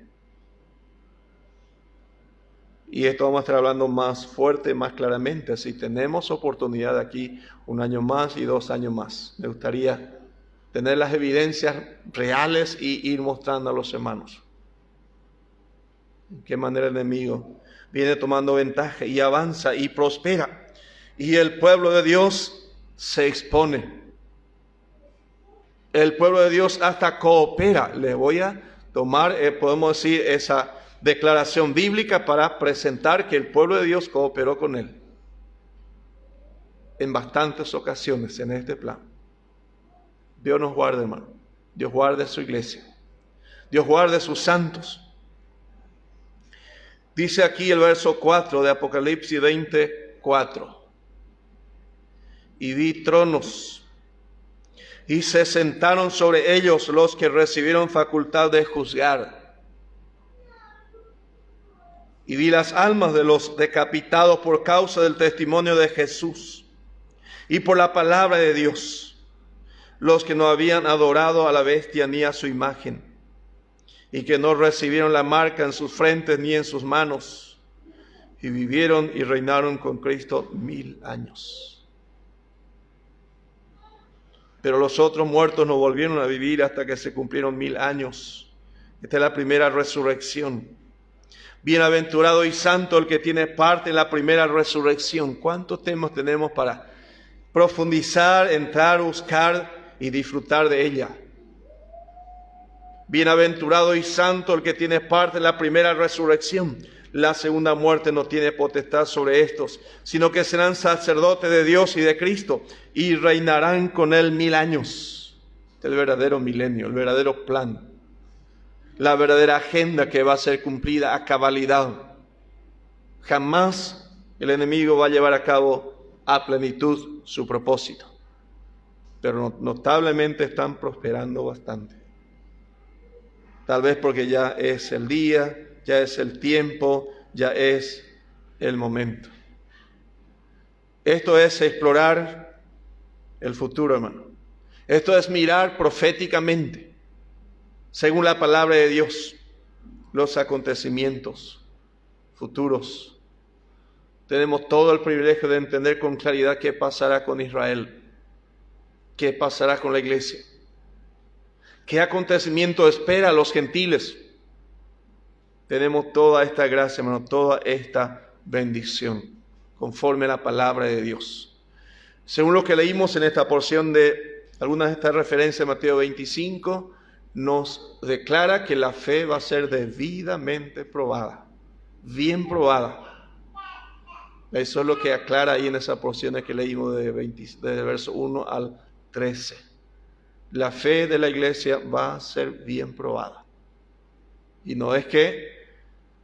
Y esto vamos a estar hablando más fuerte, más claramente. Si tenemos oportunidad aquí 1 año más y 2 años más, me gustaría tener las evidencias reales y ir mostrando a los hermanos en qué manera el enemigo viene tomando ventaja y avanza y prospera. Y el pueblo de Dios se expone. El pueblo de Dios hasta coopera. Le voy a tomar, podemos decir, esa declaración bíblica para presentar que el pueblo de Dios cooperó con él en bastantes ocasiones en este plan. Dios nos guarde, hermano. Dios guarde su iglesia. Dios guarde sus santos. Dice aquí el verso 4 de Apocalipsis 24. Y vi tronos, y se sentaron sobre ellos los que recibieron facultad de juzgar. Y vi las almas de los decapitados por causa del testimonio de Jesús y por la palabra de Dios, los que no habían adorado a la bestia ni a su imagen, y que no recibieron la marca en sus frentes ni en sus manos, y vivieron y reinaron con Cristo 1000 años. Pero los otros muertos no volvieron a vivir hasta que se cumplieron 1000 años. Esta es la primera resurrección. Bienaventurado y santo el que tiene parte en la primera resurrección. ¿Cuántos temas tenemos para profundizar, entrar, buscar y disfrutar de ella? Bienaventurado y santo el que tiene parte en la primera resurrección. La segunda muerte no tiene potestad sobre estos, sino que serán sacerdotes de Dios y de Cristo y reinarán con él 1000 años. El verdadero milenio, el verdadero plan. La verdadera agenda que va a ser cumplida a cabalidad. Jamás el enemigo va a llevar a cabo a plenitud su propósito. Pero notablemente están prosperando bastante. Tal vez porque ya es el día, ya es el tiempo, ya es el momento. Esto es explorar el futuro, hermano. Esto es mirar proféticamente, según la palabra de Dios, los acontecimientos futuros. Tenemos todo el privilegio de entender con claridad qué pasará con Israel, qué pasará con la iglesia, qué acontecimiento espera a los gentiles. Tenemos toda esta gracia, hermano, toda esta bendición, conforme a la palabra de Dios. Según lo que leímos en esta porción de algunas de estas referencias de Mateo 25, nos declara que la fe va a ser debidamente probada, bien probada. Eso es lo que aclara ahí en esas porciones que leímos desde el verso 1 al 13. La fe de la iglesia va a ser bien probada. Y no es que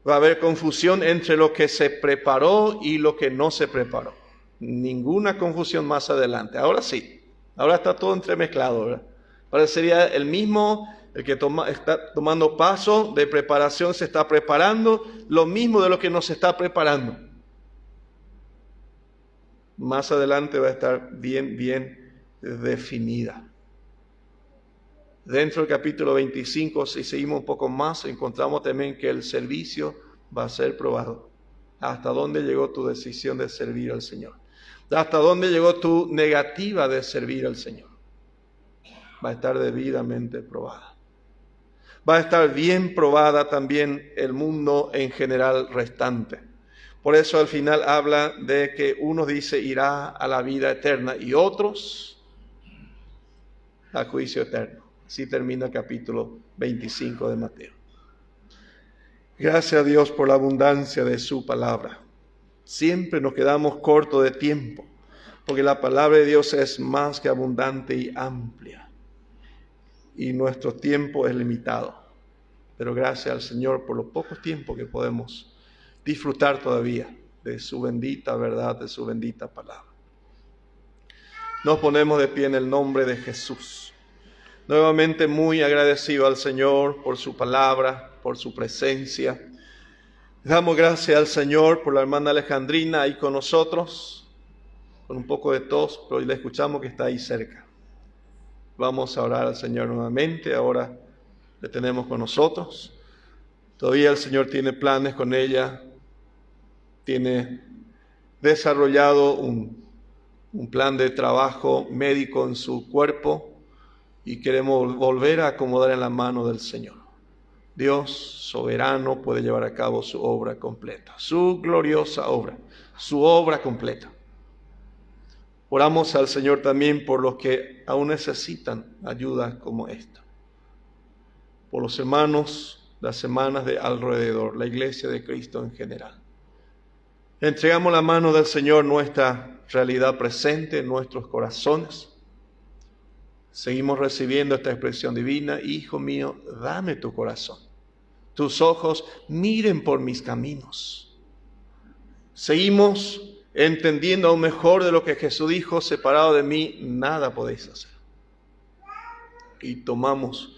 va a haber confusión entre lo que se preparó y lo que no se preparó. Ninguna confusión más adelante. Ahora sí, ahora está todo entremezclado, ¿verdad? Parecería el mismo, el que está tomando paso de preparación, se está preparando, lo mismo de lo que nos está preparando. Más adelante va a estar bien definida. Dentro del capítulo 25, si seguimos un poco más, encontramos también que el servicio va a ser probado. ¿Hasta dónde llegó tu decisión de servir al Señor? ¿Hasta dónde llegó tu negativa de servir al Señor? Va a estar debidamente probada. Va a estar bien probada también el mundo en general restante. Por eso al final habla de que uno dice irá a la vida eterna y otros a juicio eterno. Así termina el capítulo 25 de Mateo. Gracias a Dios por la abundancia de su palabra. Siempre nos quedamos cortos de tiempo, porque la palabra de Dios es más que abundante y amplia. Y nuestro tiempo es limitado. Pero gracias al Señor por los pocos tiempos que podemos disfrutar todavía de su bendita verdad, de su bendita palabra. Nos ponemos de pie en el nombre de Jesús. Nuevamente muy agradecido al Señor por su palabra, por su presencia. Damos gracias al Señor por la hermana Alejandrina ahí con nosotros, con un poco de tos, pero hoy le escuchamos que está ahí cerca. Vamos a orar al Señor nuevamente, ahora le tenemos con nosotros. Todavía el Señor tiene planes con ella, tiene desarrollado un plan de trabajo médico en su cuerpo y queremos volver a acomodar en la mano del Señor. Dios soberano puede llevar a cabo su obra completa, su gloriosa obra, su obra completa. Oramos al Señor también por los que aún necesitan ayuda como esta. Por los hermanos, las hermanas de alrededor, la iglesia de Cristo en general. Entregamos la mano del Señor nuestra realidad presente en nuestros corazones. Seguimos recibiendo esta expresión divina: Hijo mío, dame tu corazón. Tus ojos miren por mis caminos. Seguimos entendiendo aún mejor de lo que Jesús dijo: separado de mí, nada podéis hacer. Y tomamos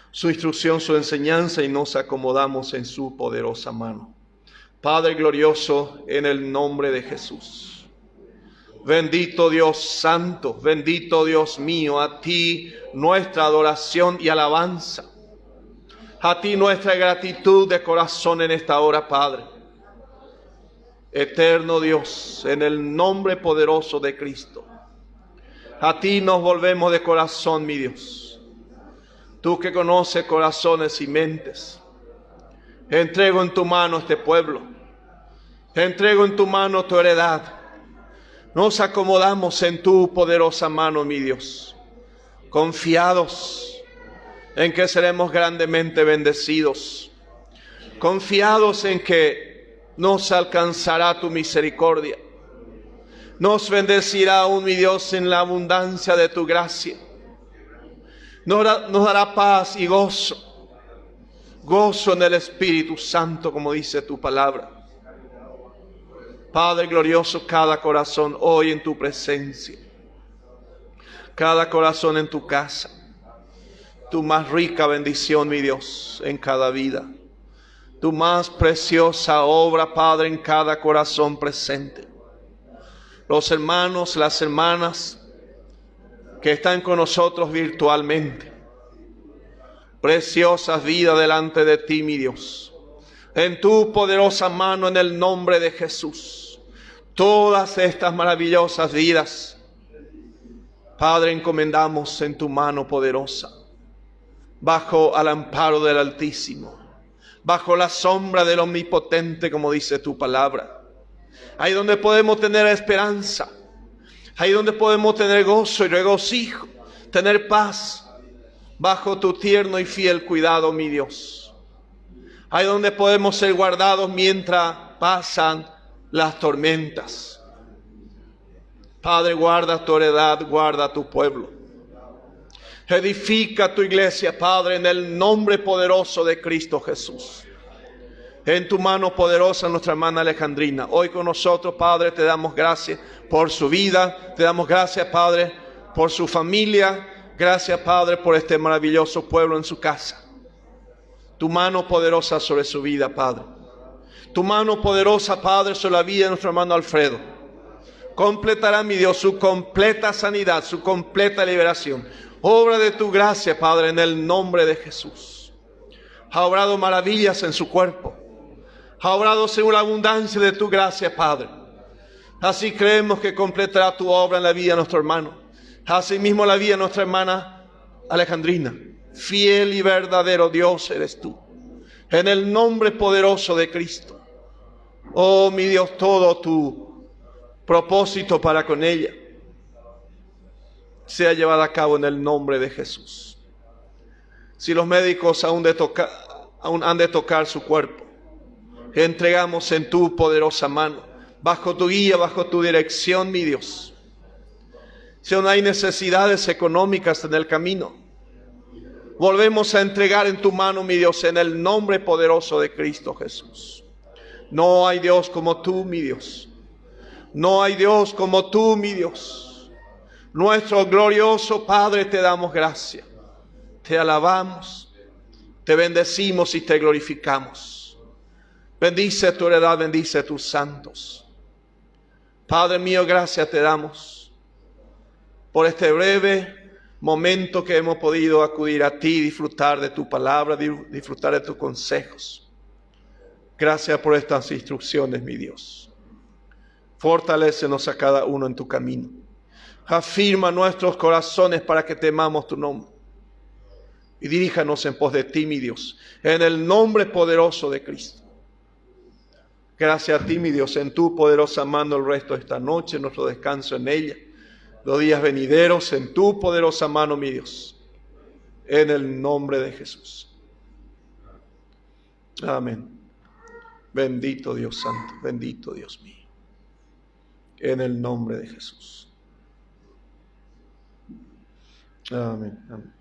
su instrucción, su enseñanza y nos acomodamos en su poderosa mano. Padre glorioso, en el nombre de Jesús. Bendito Dios santo, bendito Dios mío, a ti nuestra adoración y alabanza. A ti nuestra gratitud de corazón en esta hora, Padre. Eterno Dios, en el nombre poderoso de Cristo. A ti nos volvemos de corazón, mi Dios. Tú que conoces corazones y mentes. Entrego en tu mano este pueblo. Entrego en tu mano tu heredad. Nos acomodamos en tu poderosa mano, mi Dios, confiados en que seremos grandemente bendecidos, confiados en que nos alcanzará tu misericordia, nos bendecirá aún, mi Dios, en la abundancia de tu gracia, nos dará paz y gozo en el Espíritu Santo, como dice tu palabra. Padre glorioso, cada corazón hoy en tu presencia, cada corazón en tu casa, tu más rica bendición, mi Dios, en cada vida, tu más preciosa obra, Padre, en cada corazón presente. Los hermanos, las hermanas que están con nosotros virtualmente, preciosas vidas delante de ti, mi Dios. En tu poderosa mano, en el nombre de Jesús, todas estas maravillosas vidas, Padre, encomendamos en tu mano poderosa, bajo el amparo del Altísimo, bajo la sombra del Omnipotente, como dice tu palabra. Ahí donde podemos tener esperanza, Ahí donde podemos tener gozo y regocijo, tener paz bajo tu tierno y fiel cuidado, mi Dios. Ahí donde podemos ser guardados mientras pasan las tormentas. Padre, guarda tu heredad, guarda tu pueblo. Edifica tu iglesia, Padre, en el nombre poderoso de Cristo Jesús. En tu mano poderosa, nuestra hermana Alejandrina. Hoy con nosotros, Padre, te damos gracias por su vida. Te damos gracias, Padre, por su familia. Gracias, Padre, por este maravilloso pueblo en su casa. Tu mano poderosa sobre su vida, Padre. Tu mano poderosa, Padre, sobre la vida de nuestro hermano Alfredo. Completará, mi Dios, su completa sanidad, su completa liberación. Obra de tu gracia, Padre, en el nombre de Jesús. Ha obrado maravillas en su cuerpo. Ha obrado según la abundancia de tu gracia, Padre. Así creemos que completará tu obra en la vida de nuestro hermano. Asimismo la vida de nuestra hermana Alejandrina. Fiel y verdadero Dios eres tú. En el nombre poderoso de Cristo. Oh, mi Dios, todo tu propósito para con ella sea llevado a cabo en el nombre de Jesús. Si los médicos aún han de tocar su cuerpo, que entregamos en tu poderosa mano, bajo tu guía, bajo tu dirección, mi Dios. Si aún hay necesidades económicas en el camino, volvemos a entregar en tu mano, mi Dios, en el nombre poderoso de Cristo Jesús. No hay Dios como tú, mi Dios. No hay Dios como tú, mi Dios. Nuestro glorioso Padre, te damos gracias. Te alabamos, te bendecimos y te glorificamos. Bendice tu heredad, bendice tus santos. Padre mío, gracias te damos por este breve momento que hemos podido acudir a ti, disfrutar de tu palabra, disfrutar de tus consejos. Gracias por estas instrucciones, mi Dios. Fortalécenos a cada uno en tu camino. Afirma nuestros corazones para que temamos tu nombre. Y diríjanos en pos de ti, mi Dios, en el nombre poderoso de Cristo. Gracias a ti, mi Dios, en tu poderosa mano el resto de esta noche, nuestro descanso en ella. Los días venideros en tu poderosa mano, mi Dios. En el nombre de Jesús. Amén. Bendito Dios Santo, bendito Dios mío. En el nombre de Jesús. Amén. Amén.